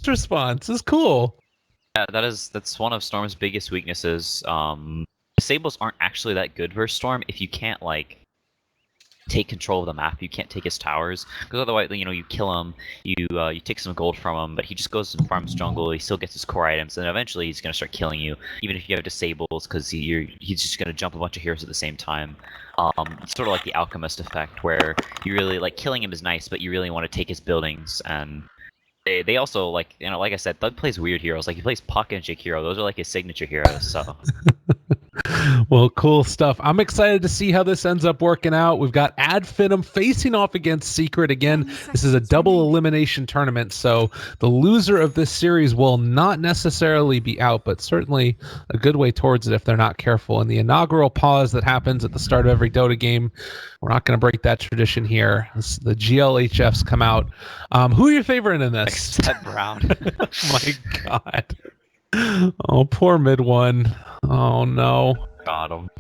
response is cool. Yeah, that's one of Storm's biggest weaknesses. Disables aren't actually that good versus Storm if you can't like take control of the map. You can't take his towers because otherwise, you kill him, you take some gold from him, but he just goes and farms jungle. He still gets his core items, and eventually he's gonna start killing you, even if you have disables, because he's just gonna jump a bunch of heroes at the same time. It's sort of like the alchemist effect, where you really like killing him is nice, but you really want to take his buildings. And they also like I said, Thug plays weird heroes. Like he plays Puck and Jakiro. Those are like his signature heroes. So. Well, cool stuff. I'm excited to see how this ends up working out. We've got Ad Finem facing off against Secret again. This is a double elimination tournament, so the loser of this series will not necessarily be out, but certainly a good way towards it if they're not careful. And the inaugural pause that happens at the start of every Dota game, we're not going to break that tradition here. The GLHFs come out. Who are you favoring in this? Except Brown. My God. Oh, poor mid one. Oh no. Got him.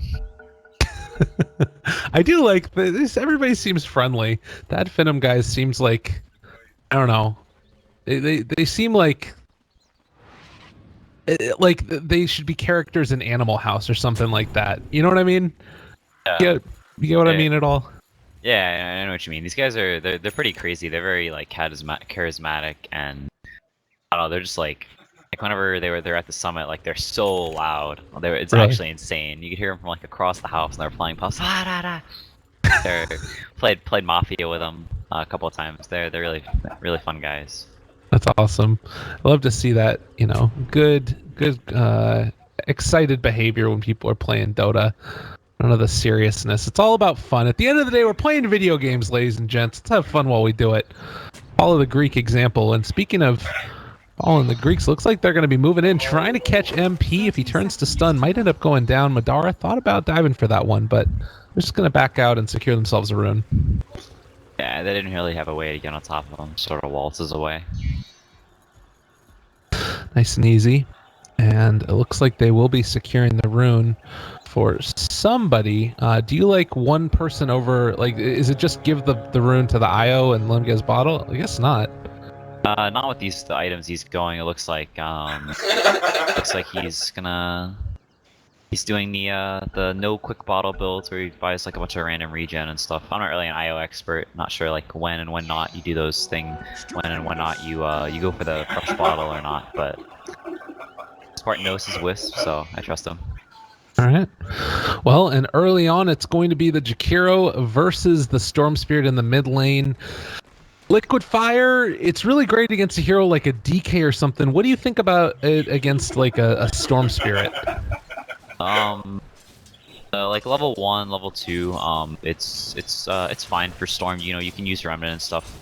I do like this. Everybody seems friendly. That Finem guys seems like, I don't know. They seem like they should be characters in Animal House or something like that. You know what I mean? Yeah. You get what I mean at all? Yeah, I know what you mean. These guys they're pretty crazy. They're very like charismatic, and I don't know. They're just like whenever they're at the summit, like they're so loud. It's Really? actually insane. You could hear them from like across the house, and they're playing puffs. They're played Mafia with them a couple of times. They're really fun guys. That's awesome. I love to see that. Good, excited behavior when people are playing Dota. None of the seriousness. It's all about fun. At the end of the day, we're playing video games, ladies and gents. Let's have fun while we do it. Follow the Greek example. And speaking of following the Greeks, looks like they're going to be moving in, trying to catch MP. If he turns to stun, might end up going down. Madara thought about diving for that one, but they're just going to back out and secure themselves a rune. Yeah, they didn't really have a way to get on top of them. Sort of waltzes away. Nice and easy. And it looks like they will be securing the rune for somebody. Do you like one person over, like, is it just give the rune to the IO and let him get his bottle? I guess not. Not with the items he's going. It looks like he's doing the no quick bottle builds where he buys like a bunch of random regen and stuff. I'm not really an IO expert. Not sure like when and when not you do those things. When and when not you go for the fresh bottle or not. But Spartan knows his wisp, so I trust him. All right. Well, and early on, it's going to be the Jakiro versus the Storm Spirit in the mid lane. Liquid Fire, it's really great against a hero like a DK or something. What do you think about it against like a Storm Spirit? Like level 1, level 2, it's fine for Storm. You can use Remnant and stuff.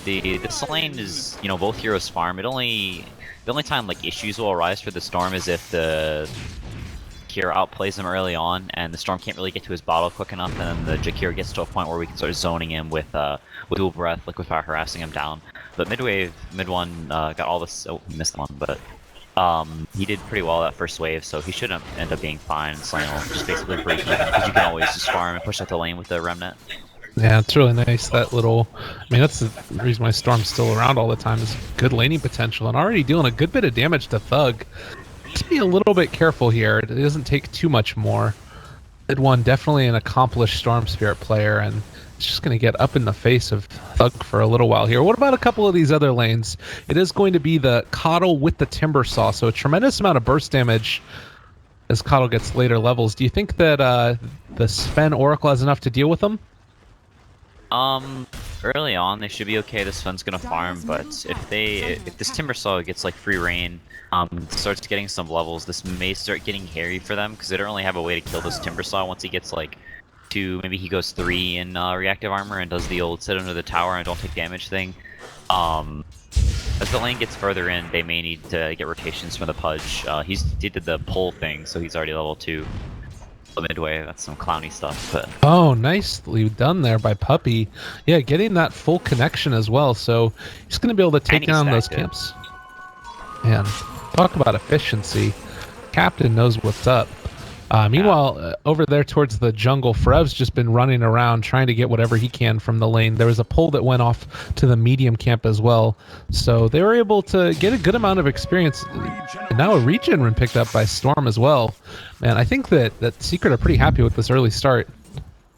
This lane is, both heroes farm. The only time like issues will arise for the Storm is if the hero outplays him early on, and the Storm can't really get to his bottle quick enough, and then the Jakiro gets to a point where we can start zoning him with dual breath, liquid fire harassing him down. But mid one got all this. Oh, he missed one, but he did pretty well that first wave, so he shouldn't end up being fine. Slane will just basically break even because you can always just farm and push out the lane with the remnant. Yeah, it's really nice. That little, that's the reason why Storm's still around all the time, is good laning potential and already doing a good bit of damage to Thug. Just be a little bit careful here. It doesn't take too much more. Mid one, definitely an accomplished Storm Spirit player, and it's just going to get up in the face of Thug for a little while here. What about a couple of these other lanes? It is going to be the Coddle with the Timber Saw, so a tremendous amount of burst damage as Coddle gets later levels. Do you think that the Sven Oracle has enough to deal with them? Early on they should be okay. This Sven's gonna farm, but if this Timber Saw gets like free reign, starts getting some levels, this may start getting hairy for them because they don't really have a way to kill this Timber Saw once he gets like 2, maybe he goes 3 in reactive armor and does the old sit under the tower and don't take damage thing. As the lane gets further in, they may need to get rotations from the Pudge. He did the pull thing, so he's already level 2. Midway, that's some clowny stuff. But oh, nicely done there by Puppy. Yeah, getting that full connection as well, so he's going to be able to take down those camps. Man, talk about efficiency. Captain knows what's up. Meanwhile, over there towards the jungle, Frev's just been running around trying to get whatever he can from the lane. There was a pull that went off to the medium camp as well. So they were able to get a good amount of experience. And now a regen rune picked up by Storm as well. Man, I think that Secret are pretty happy with this early start.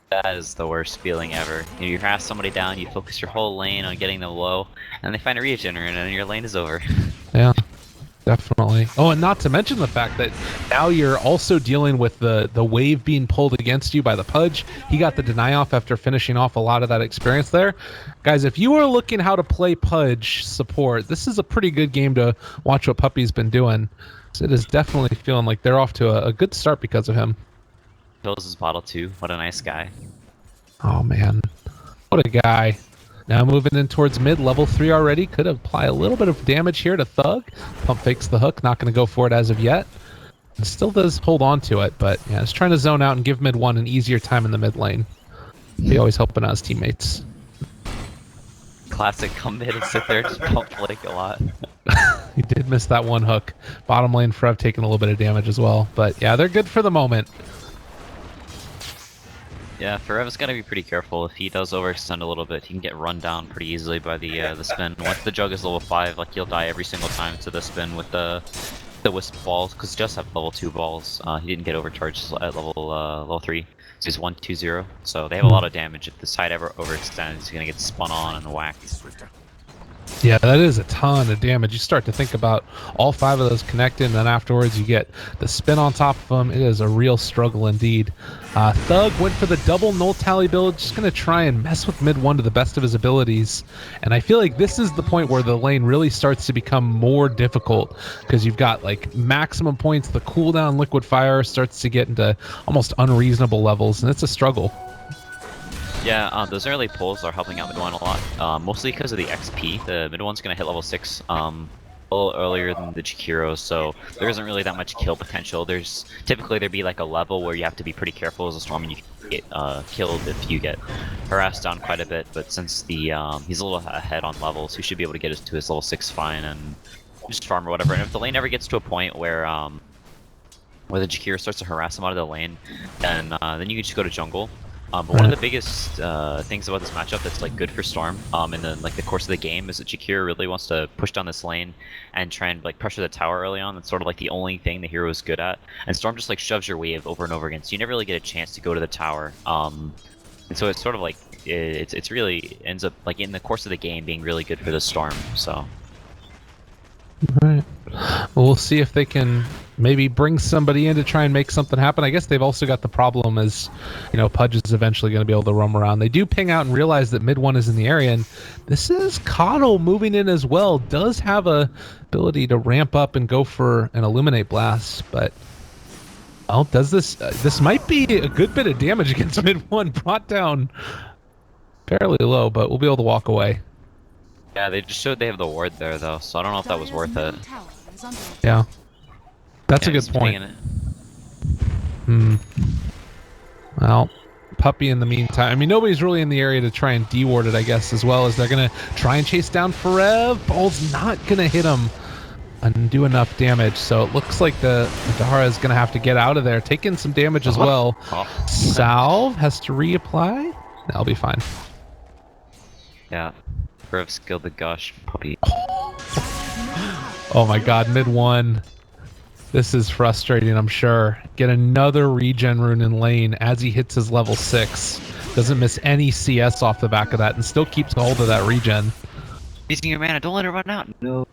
That is the worst feeling ever. You harass somebody down, you focus your whole lane on getting them low, and they find a regen rune and your lane is over. Yeah. Definitely. Oh, and not to mention the fact that now you're also dealing with the wave being pulled against you by the Pudge. He got the deny off after finishing off a lot of that experience there. Guys, if you are looking how to play Pudge support, this is a pretty good game to watch what Puppy's been doing. So it is definitely feeling like they're off to a good start because of him. Fills his bottle too. What a nice guy. Oh, man. What a guy. Now moving in towards mid, level 3 already. Could apply a little bit of damage here to Thug. Pump fakes the hook, not going to go for it as of yet. And still does hold on to it, but yeah, it's trying to zone out and give mid 1 an easier time in the mid lane. He always helping out his teammates. Classic come mid and sit there, just pump flick a lot. He did miss that one hook. Bottom lane, Frev taking a little bit of damage as well. But yeah, they're good for the moment. Yeah, Forev's got to be pretty careful. If he does overextend a little bit, he can get run down pretty easily by the spin. Once the jug is level 5, like he'll die every single time to the spin with the wisp balls, because he does have level 2 balls. He didn't get overcharged at level 3. So he's 1-2-0. So they have a lot of damage. If the side ever overextends, he's gonna get spun on and whacked. Yeah, that is a ton of damage. You start to think about all 5 of those connected, and then afterwards you get the spin on top of them. It is a real struggle indeed. Thug went for the double null tally build, just going to try and mess with mid 1 to the best of his abilities. And I feel like this is the point where the lane really starts to become more difficult, because you've got like maximum points, the cooldown liquid fire starts to get into almost unreasonable levels, and it's a struggle. Yeah, those early pulls are helping out mid 1 a lot, mostly because of the XP. The mid 1's going to hit level 6 a little earlier than the Jakiro, so there isn't really that much kill potential. Typically there'd be like a level where you have to be pretty careful as a Storm and you can get killed if you get harassed down quite a bit, but since he's a little ahead on levels, he should be able to get to his level 6 fine and just farm or whatever. And if the lane ever gets to a point where the Jakiro starts to harass him out of the lane, then you can just go to jungle. But one of the biggest things about this matchup that's like good for Storm in the course of the game is that Jakiro really wants to push down this lane and try and like pressure the tower early on. That's sort of like the only thing the hero is good at. And Storm just like shoves your wave over and over again, so you never really get a chance to go to the tower. And so it's sort of like it's really ends up like in the course of the game being really good for the Storm. So. All right. Well, we'll see if they can maybe bring somebody in to try and make something happen. I guess they've also got the problem as, you know, Pudge is eventually going to be able to roam around. They do ping out and realize that mid 1 is in the area, and this is Coddle moving in as well. Does have a ability to ramp up and go for an Illuminate Blast, but well, does this might be a good bit of damage against mid 1, brought down fairly low, but we'll be able to walk away. Yeah, they just showed they have the ward there though, so I don't know if that was worth it. Yeah. That's a good point. Well, Puppy in the meantime. I mean, nobody's really in the area to try and de-ward it, I guess, as well as they're going to try and chase down Forev. Ball's not going to hit him and do enough damage, so it looks like the Dara is going to have to get out of there, taking some damage as well. Salve has to reapply. That'll be fine. Yeah. Forev skilled the Gush Puppy. Oh my god, mid 1. This is frustrating, I'm sure. Get another regen rune in lane as he hits his level 6. Doesn't miss any CS off the back of that and still keeps hold of that regen. Using your mana, don't let it run out. No.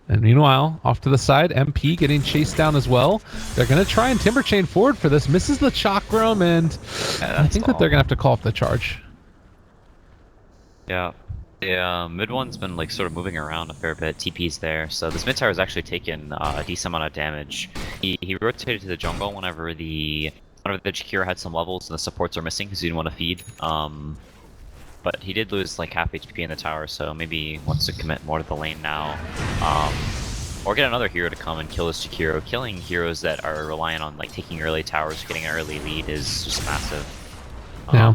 And meanwhile, off to the side, MP getting chased down as well. They're going to try and Timber Chain forward for this. Misses the Chakram, and yeah, I think that they're going to have to call off the charge. Yeah. Yeah, mid 1's been like sort of moving around a fair bit. TP's there, so this mid tower has actually taken a decent amount of damage. He rotated to the jungle whenever the Jakiro had some levels and the supports are missing because he didn't want to feed. But he did lose like half HP in the tower, so maybe he wants to commit more to the lane now. Or get another hero to come and kill this Jakiro. Killing heroes that are reliant on like taking early towers, getting an early lead is just massive. Yeah.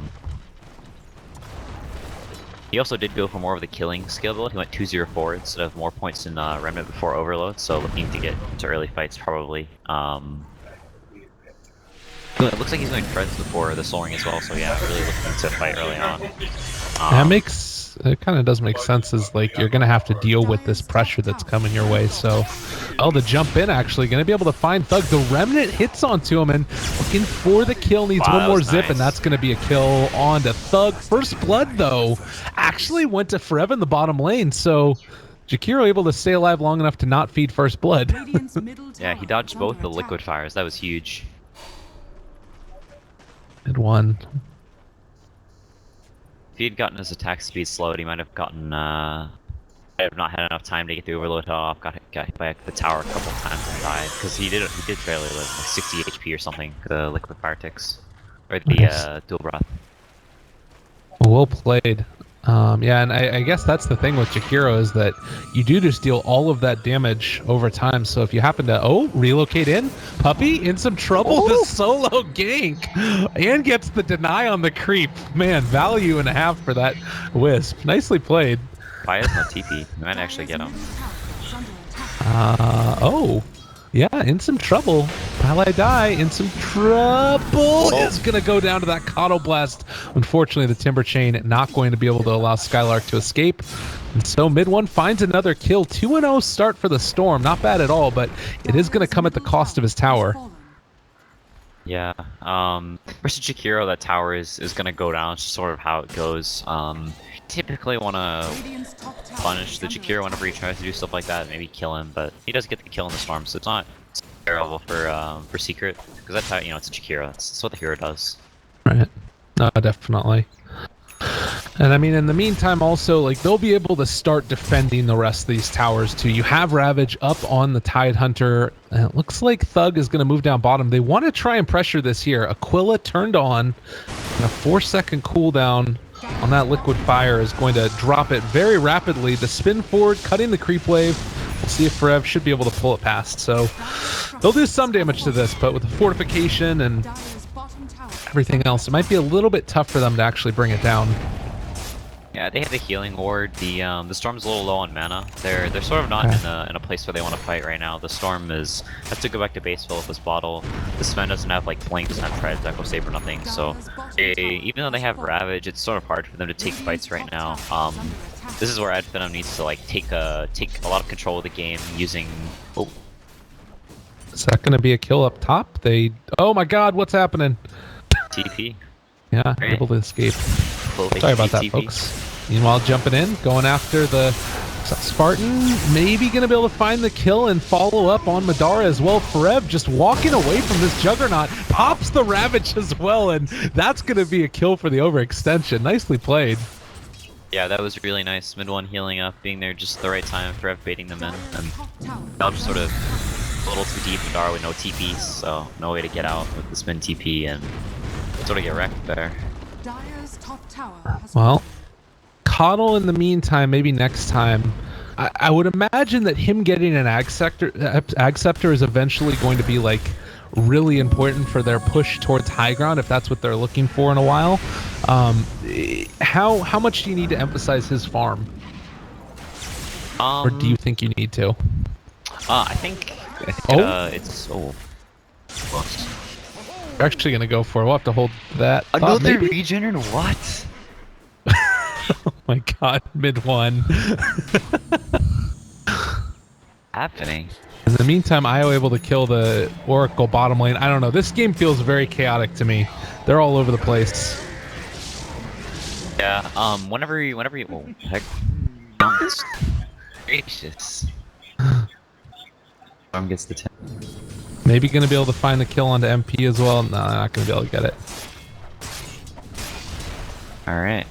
He also did go for more of the killing skill build. He went 2-0-4 instead of more points in Remnant before Overload, so looking to get into early fights probably. It looks like he's going Treads before the Soul Ring as well, so yeah, really looking to fight early on. It kind of does make sense, is like you're gonna have to deal with this pressure that's coming your way. So the jump in actually gonna be able to find Thug. The Remnant hits onto him and looking for the kill, needs one more zip, and that's gonna be a kill on to Thug. First blood though actually went to Forever in the bottom lane, so Jakiro able to stay alive long enough to not feed first blood. Yeah, he dodged both the liquid fires. That was huge. Good one. If he had gotten his attack speed slowed, he might have gotten, might have not had enough time to get the overload off, got hit by the tower a couple times and died. Because he did barely live, like 60 HP or something, the liquid fire ticks. Or the dual breath. Well played. Yeah, and I guess that's the thing with Jakiro, is that you do just deal all of that damage over time. So if you happen to relocate in, Puppy in some trouble. The solo gank and gets the deny on the creep. Man, value and a half for that Wisp. Nicely played. Why has no TP? You might actually get him. Yeah, in some trouble. Pally Die in some trouble is going to go down to that Coddle Blast. Unfortunately, the Timber Chain not going to be able to allow Skylark to escape. And so mid one finds another kill. 2-0 start for the Storm. Not bad at all, but it is going to come at the cost of his tower. Yeah, versus Jakiro, that tower is going to go down. It's just sort of how it goes. Typically want to punish the Jakiro whenever he tries to do stuff like that, maybe kill him, but he does get the kill in the Storm, so it's not terrible for Secret, because that's how, you know, it's a Jakiro. That's what the hero does. Right. No, definitely. And I mean, in the meantime, also, like, they'll be able to start defending the rest of these towers too. You have Ravage up on the Tidehunter, and it looks like Thug is going to move down bottom. They want to try and pressure this here. Aquila turned on, and a 4-second cooldown on that liquid fire is going to drop it very rapidly. The spin forward, cutting the creep wave. We'll see if Forev should be able to pull it past. So they'll do some damage to this, but with the fortification and everything else, it might be a little bit tough for them to actually bring it down. Yeah, they have the healing ward. The Storm's a little low on mana. They're sort of not in a place where they want to fight right now. The Storm has to go back to base, fill up this bottle. The Sven doesn't have like Blink, doesn't have Treads, Echo Save or nothing. So even though they have Ravage, it's sort of hard for them to take fights right now. This is where Ad Finem needs to like take a lot of control of the game using. Oh, is that going to be a kill up top? Oh my God, what's happening? TP. Yeah, right. Able to escape. Sorry about that, folks. Meanwhile, jumping in, going after the Spartan, maybe going to be able to find the kill and follow up on Madara as well. Forev just walking away from this Juggernaut, pops the Ravage as well, and that's going to be a kill for the overextension. Nicely played. Yeah, that was really nice. Mid one healing up, being there just the right time, Forev baiting them in. And that was sort of a little too deep, Madara with no TP, so no way to get out with the spin TP, and sort of get wrecked there. Well, Coddle in the meantime, maybe next time. I would imagine that him getting an Ag Scepter is eventually going to be like really important for their push towards high ground, if that's what they're looking for in a while. How much do you need to emphasize his farm? Or do you think you need to? I think it's close. We're actually gonna go for it. We'll have to hold that. Another regen or what? Oh my God, mid one. Happening. In the meantime, IO able to kill the Oracle bottom lane. I don't know. This game feels very chaotic to me. They're all over the place. Yeah. Whenever you oh heck. Gracious. Storm gets the 10. Maybe gonna be able to find the kill onto MP as well. No, not gonna be able to get it. Alright.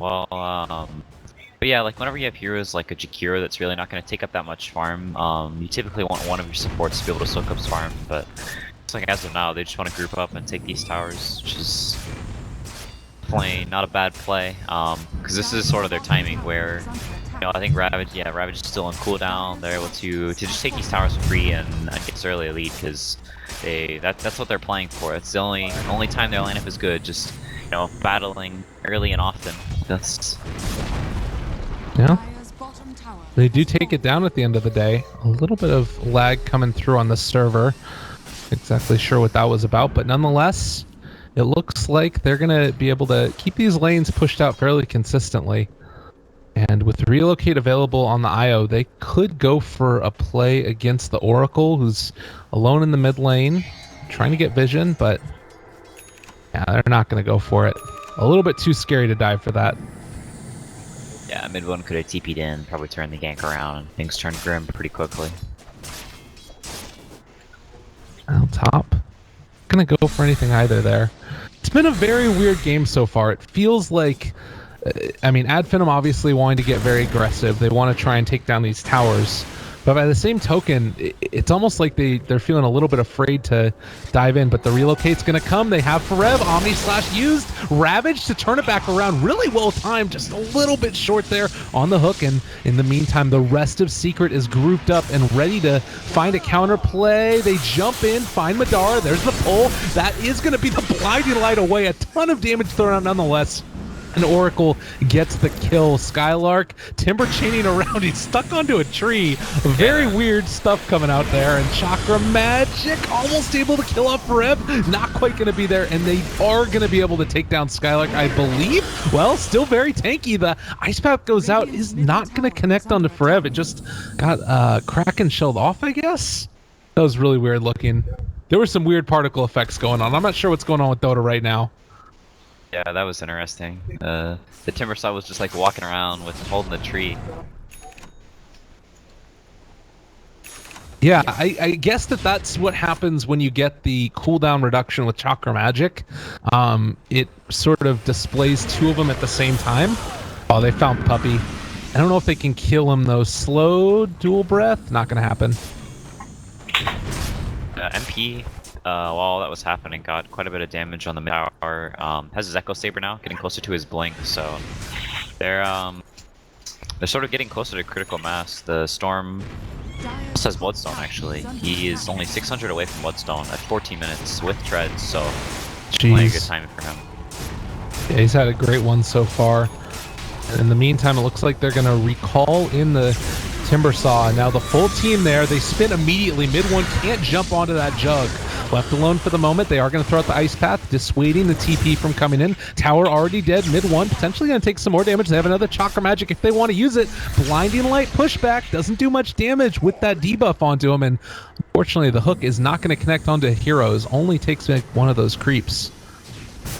Well, but yeah, like whenever you have heroes like a Jakiro that's really not gonna take up that much farm, you typically want one of your supports to be able to soak up farm, but it's like as of now, they just want to group up and take these towers, which is plain not a bad play, because this is sort of their timing where, you know, I think Ravage is still on cooldown. They're able to just take these towers for free and get this early lead, because that's what they're playing for. It's the only time their lineup is good, just, you know, battling early and often. That's Yeah. They do take it down at the end of the day. A little bit of lag coming through on the server. Exactly sure what that was about, but nonetheless, it looks like they're going to be able to keep these lanes pushed out fairly consistently. And with relocate available on the IO, they could go for a play against the Oracle, who's alone in the mid lane, trying to get vision, but yeah, they're not going to go for it. A little bit too scary to dive for that. yeah. Mid one could have TP'd in, probably turned the gank around, and things turned grim pretty quickly. Out top, gonna go for anything either there. It's been a very weird game so far. It feels like, I mean, Ad Finem obviously wanting to get very aggressive. They want to try and take down these towers. But by the same token, it's almost like they're feeling a little bit afraid to dive in. But the relocate's going to come. They have Forev, Omni Slash used, Ravage to turn it back around. Really well timed, just a little bit short there on the hook. And in the meantime, the rest of Secret is grouped up and ready to find a counter play. They jump in, find Madara. There's the pull. That is going to be the blinding light away. A ton of damage thrown out nonetheless. And Oracle gets the kill. Skylark, timber chaining around. He's stuck onto a tree. Very weird stuff coming out there. And Chakra Magic almost able to kill off Reb. Not quite going to be there. And they are going to be able to take down Skylark, I believe. Well, still very tanky. The Ice Path goes out. Is not going to connect onto Forev. It just got Kraken shelled off, I guess. That was really weird looking. There were some weird particle effects going on. I'm not sure what's going on with Dota right now. Yeah, that was interesting. The Timbersaw was just like walking around with holding the tree. Yeah, I guess that's what happens when you get the cooldown reduction with Chakra Magic. It sort of displays two of them at the same time. Oh, they found Puppy. I don't know if they can kill him though. Slow dual breath, not gonna happen. MP, while that was happening, got quite a bit of damage on the mid tower. Has his Echo Saber now, getting closer to his blink. So they're sort of getting closer to critical mass. The Storm also has Bloodstone actually. He is only 600 away from Bloodstone at 14 minutes with treads. So plenty of good timing for him. Yeah, he's had a great one so far. And in the meantime, it looks like they're gonna recall in the Timbersaw. Now the full team there, they spin immediately. Mid one can't jump onto that jug. Left alone for the moment. They are going to throw out the Ice Path, dissuading the TP from coming in. Tower already dead. Mid one potentially going to take some more damage. They have another Chakra Magic if they want to use it. Blinding Light pushback doesn't do much damage with that debuff onto him. And unfortunately, the hook is not going to connect onto heroes. Only takes like one of those creeps.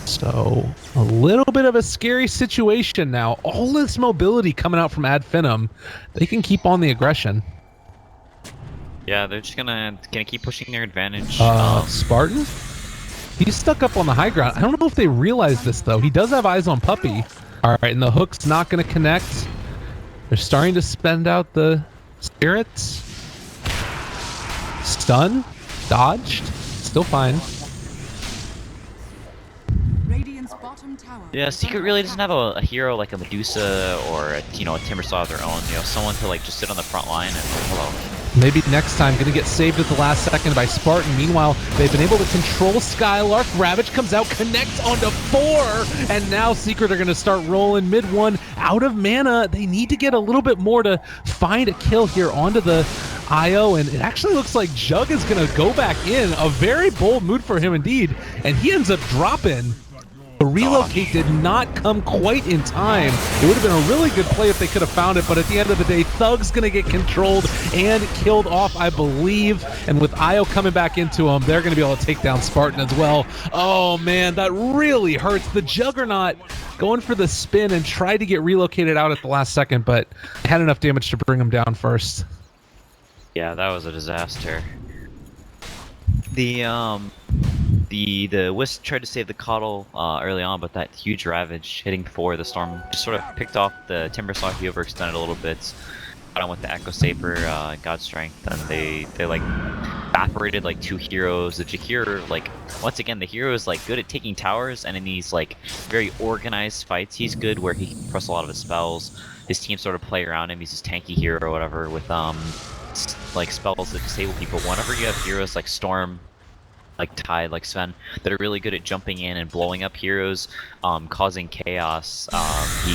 So a little bit of a scary situation now. All this mobility coming out from Ad Finem. They can keep on the aggression. Yeah, they're just gonna keep pushing their advantage. Spartan? He's stuck up on the high ground. I don't know if they realize this though. He does have eyes on Puppy. All right, and the hook's not gonna connect. They're starting to spend out the spirits. Stun, dodged, still fine. Yeah, Secret really doesn't have a hero like a Medusa or a Timbersaw of their own. Someone to like just sit on the front line and hello. Maybe next time, gonna get saved at the last second by Spartan. Meanwhile, they've been able to control Skylark. Ravage comes out, connects onto 4, and now Secret are gonna start rolling mid one out of mana. They need to get a little bit more to find a kill here onto the IO, and it actually looks like Jug is gonna go back in. A very bold move for him indeed, and he ends up dropping. The relocate did not come quite in time. It would have been a really good play if they could have found it, but at the end of the day, Thug's going to get controlled and killed off, I believe. And with Io coming back into him, they're going to be able to take down Spartan as well. Oh man, that really hurts. The Juggernaut going for the spin and tried to get relocated out at the last second, but had enough damage to bring him down first. Yeah, that was a disaster. The Wisp tried to save the Coddle early on, but that huge Ravage hitting 4, the Storm just sort of picked off the Timbersaw. He overextended a little bit. Got on with the Echo Saber, God Strength, and they like evaporated like 2 heroes. The Jakir, like once again, the hero is like good at taking towers, and in these like very organized fights, he's good where he can press a lot of his spells. His team sort of play around him. He's his tanky hero or whatever with like spells that disable people. Whenever you have heroes like Storm, like Tide, like Sven, that are really good at jumping in and blowing up heroes, causing chaos.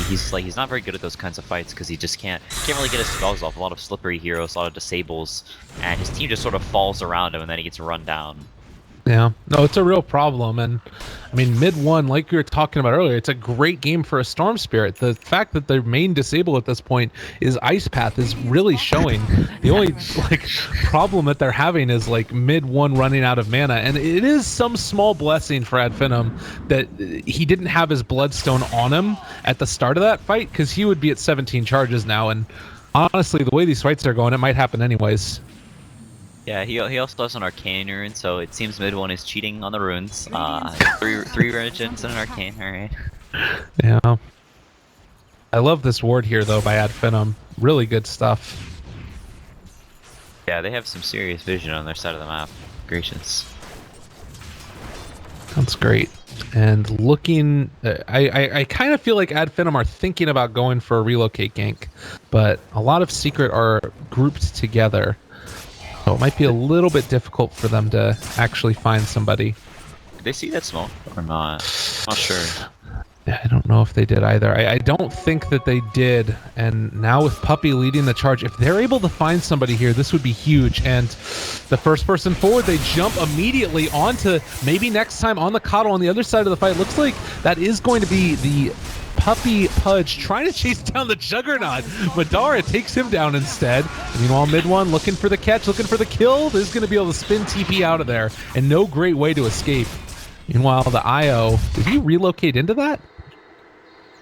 He's not very good at those kinds of fights because he just can't really get his spells off. A lot of slippery heroes, a lot of disables, and his team just sort of falls around him, and then he gets run down. Yeah, no, it's a real problem, and I mean, mid one, like we were talking about earlier, it's a great game for a Storm Spirit. The fact that their main disable at this point is Ice Path is really showing. The only like problem that they're having is like mid one running out of mana, and it is some small blessing for Ad Finem that he didn't have his Bloodstone on him at the start of that fight, because he would be at 17 charges now, and honestly, the way these fights are going, it might happen anyways. Yeah, he also has an arcane rune, so it seems mid one is cheating on the runes. Three regents and an arcane, alright. Yeah. I love this ward here though by Ad Finem. Really good stuff. Yeah, they have some serious vision on their side of the map. Gracious. That's great. And looking, I kind of feel like Ad Finem are thinking about going for a relocate gank, but a lot of Secret are grouped together. So it might be a little bit difficult for them to actually find somebody. Did they see that smoke or not? Not sure. I don't know if they did either. I don't think that they did. And now with Puppey leading the charge, if they're able to find somebody here, this would be huge. And the first person forward, they jump immediately onto maybe next time on the Coddle on the other side of the fight. Looks like that is going to be the Puppey Pudge trying to chase down the Juggernaut. Madara takes him down instead. Meanwhile, mid one looking for the catch, looking for the kill. This is going to be able to spin TP out of there, and no great way to escape. Meanwhile, the IO, did he relocate into that?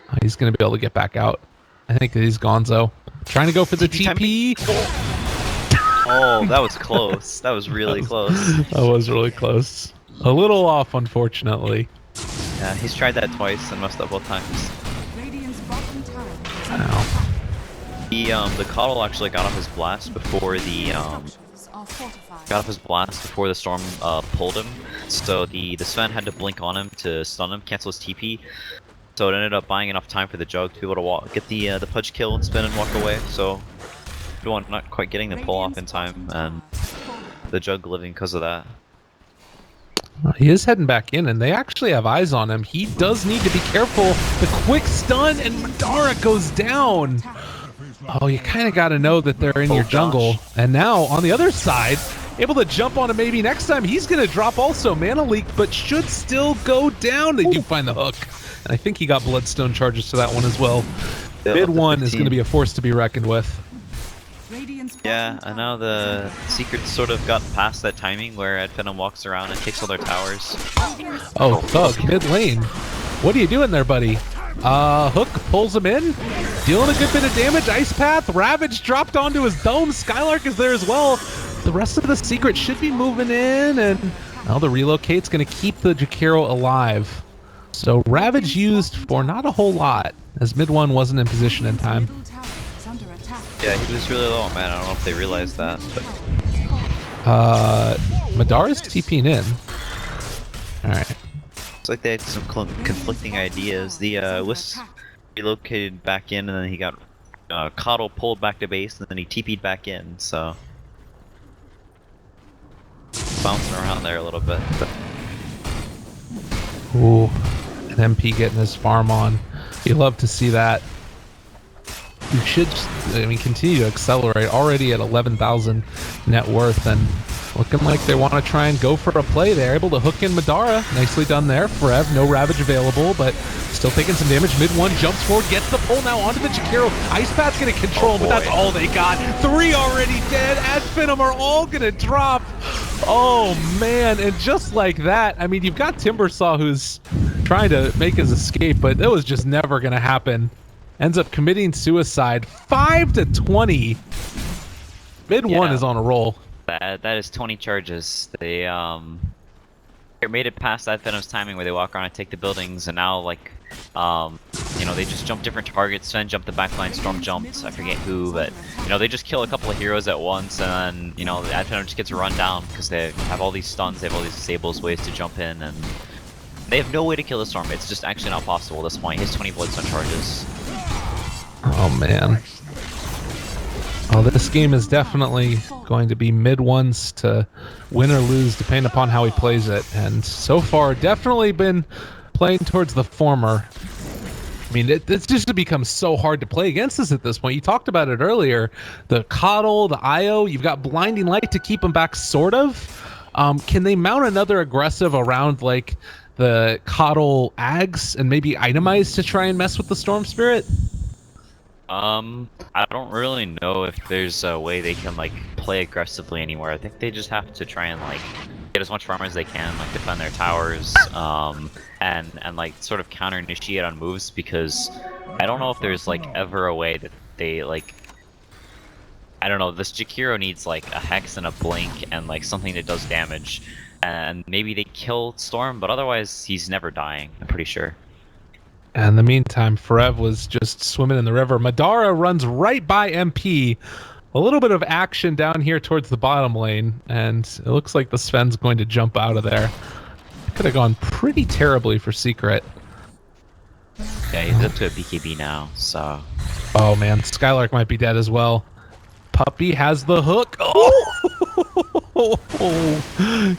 Oh, he's going to be able to get back out. I think that he's Gonzo. Trying to go for the TP. Oh, that was close. That was really close. That was really close. A little off, unfortunately. Yeah, he's tried that twice and messed up both times. Wow. The Coddle actually got off his blast before the storm pulled him. So the Sven had to blink on him to stun him, cancel his TP. So it ended up buying enough time for the Jug to be able to get the Pudge kill and spin and walk away. So not quite getting the pull off in time, and the Jug living because of that. He is heading back in, and they actually have eyes on him. He does need to be careful. The quick stun, and Madara goes down. Oh, you kind of got to know that they're in your jungle. And now, on the other side, able to jump on him maybe next time. He's going to drop also. Mana leak, but should still go down. They do find the hook. And I think he got Bloodstone charges to that one as well. Mid one is going to be a force to be reckoned with. Yeah, I know the Secret sort of got past that timing where Ad Finem walks around and takes all their towers. Oh, Thug, mid lane. What are you doing there, buddy? Hook pulls him in, dealing a good bit of damage. Ice Path, Ravage dropped onto his dome. Skylark is there as well. The rest of the Secret should be moving in, and now the relocate's going to keep the Jakiro alive. So Ravage used for not a whole lot, as mid one wasn't in position in time. Yeah, he was really low, man. I don't know if they realized that. But... Madara's TP'ing in. Alright. It's like they had some conflicting ideas. The Wisp relocated back in, and then he got Coddle pulled back to base, and then he TP'd back in, so... bouncing around there a little bit. But... Ooh, an MP getting his farm on. You love to see that. You should, continue to accelerate. Already at 11,000 net worth, and looking like they want to try and go for a play there. Able to hook in Madara. Nicely done there. Forev, no Ravage available, but still taking some damage. Mid one jumps forward, gets the pull now onto the Jakiro. Ice Path's going to control, but that's all they got. 3 already dead. Ad Finem are all going to drop. Oh, man. And just like that, you've got Timbersaw who's trying to make his escape, but it was just never going to happen. Ends up committing suicide. 5-20. Mid one is on a roll. That is 20 charges. They made it past Ad Finem's timing where they walk around and take the buildings, and now they just jump different targets. Sven jumped the backline, Storm jumped, I forget who, but they just kill a couple of heroes at once, and then Ad Finem just gets run down because they have all these stuns, they have all these disables, ways to jump in, and they have no way to kill the Storm. It's just actually not possible at this point. He has 20 Bloodstone charges. Oh, man. Well, this game is definitely going to be mid ones to win or lose, depending upon how he plays it. And so far, definitely been playing towards the former. I mean, it's just become so hard to play against us at this point. You talked about it earlier. The Coddle, the IO, you've got Blinding Light to keep them back, sort of. Can they mount another aggressive around, like, the Coddle Ags and maybe itemize to try and mess with the Storm Spirit? I don't really know if there's a way they can like play aggressively anymore. I think they just have to try and like get as much farm as they can, like defend their towers, and like sort of counter initiate on moves, because I don't know if there's like ever a way that they like, I don't know, this Jakiro needs like a Hex and a Blink and like something that does damage, and maybe they kill Storm, but otherwise he's never dying, I'm pretty sure. And in the meantime, Forev was just swimming in the river. Madara runs right by MP. A little bit of action down here towards the bottom lane, and it looks like the Sven's going to jump out of there. Could have gone pretty terribly for Secret. Yeah, he's up to a BKB now, so... Oh man, Skylark might be dead as well. Puppy has the hook. Oh!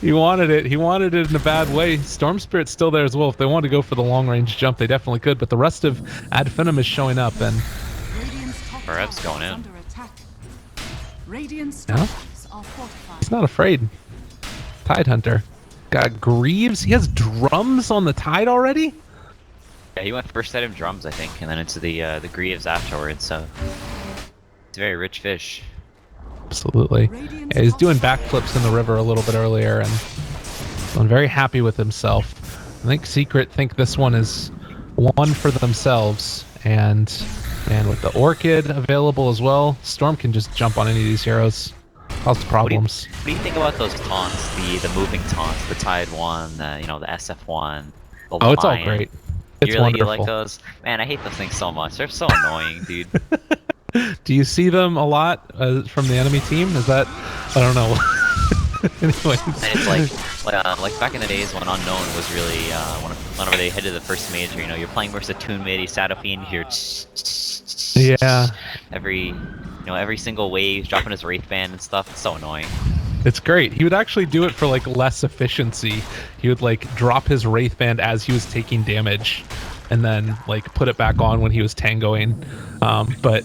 He wanted it. He wanted it in a bad way. Storm Spirit's still there as well. If they wanted to go for the long-range jump, they definitely could. But the rest of Ad Finem is showing up, and Perev's going in. Yeah? He's not afraid. Tide Hunter. Got Greaves. He has drums on the Tide already? Yeah, he went first item drums, I think, and then into the Greaves afterwards, so... It's a very rich fish. Absolutely. Yeah, he's doing backflips in the river a little bit earlier, and I'm very happy with himself. I think Secret think this one is one for themselves, and with the Orchid available as well, Storm can just jump on any of these heroes. Cause problems. What do you think about those taunts? The moving taunts, the Tide one, you know, the SF one. Oh, it's all great. It's wonderful. You like those? Man, I hate those things so much. They're so annoying, dude. Do you see them a lot from the enemy team? Is that... I don't know. Anyways. And it's like back in the days when Unknown was really, whenever they headed the first major, you know, you're playing versus a Toon Mid, Sadafine, here. Yeah. Every single wave, dropping his Wraith Band and stuff. It's so annoying. It's great. He would actually do it for like less efficiency. He would like drop his Wraith Band as he was taking damage, and then like put it back on when he was tangoing. But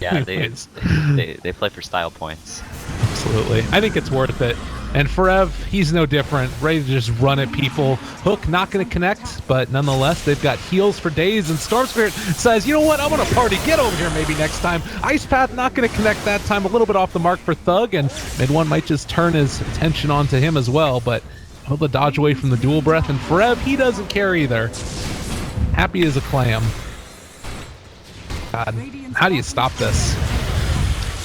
yeah, they play for style points. Absolutely. I think it's worth it. And Forev, he's no different. Ready to just run at people. Hook not going to connect, but nonetheless, they've got heals for days. And Storm Spirit says, you know what? I'm going to party. Get over here maybe next time. Ice Path not going to connect that time. A little bit off the mark for Thug, and Mid One might just turn his attention onto him as well. But able to dodge away from the dual breath. And Forev, he doesn't care either. Happy as a clam. God, how do you stop this?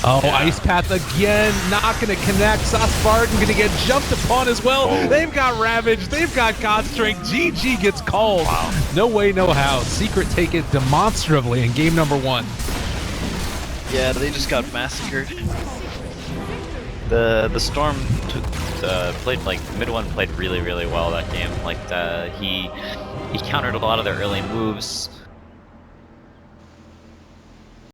Oh, Ice Path again, not going to connect. Sasbarden going to get jumped upon as well. Whoa. They've got Ravage, they've got God Strength. GG gets called. Wow. No way, no how. Secret take it demonstratively in game number 1. Yeah, they just got massacred. The Storm played, like, Mid One played really, really well that game. Like, he countered a lot of their early moves.